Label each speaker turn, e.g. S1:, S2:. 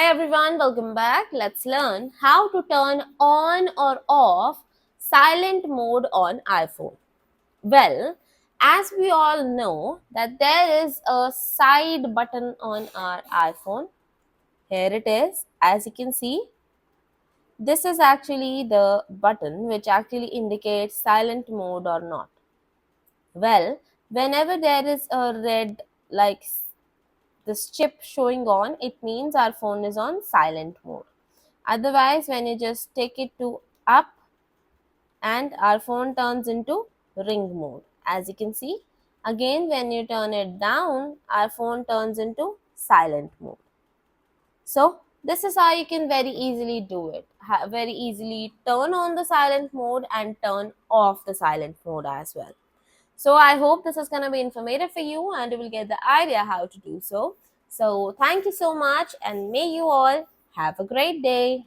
S1: Hi everyone, welcome back. Let's learn how to turn on or off silent mode on iPhone. Well, as we all know that there is a side button on our iPhone. Here it is. As you can see, this is actually the button which actually indicates silent mode or not. Well, whenever there is a red like this chip showing on, it means our phone is on silent mode. Otherwise, when you just take it to up and our phone turns into ring mode. As you can see, again when you turn it down, our phone turns into silent mode. So this is how you can very easily do it. Very easily turn on the silent mode and turn off the silent mode as well. So I hope this is going to be informative for you and you will get the idea how to do so. So thank you so much and may you all have a great day.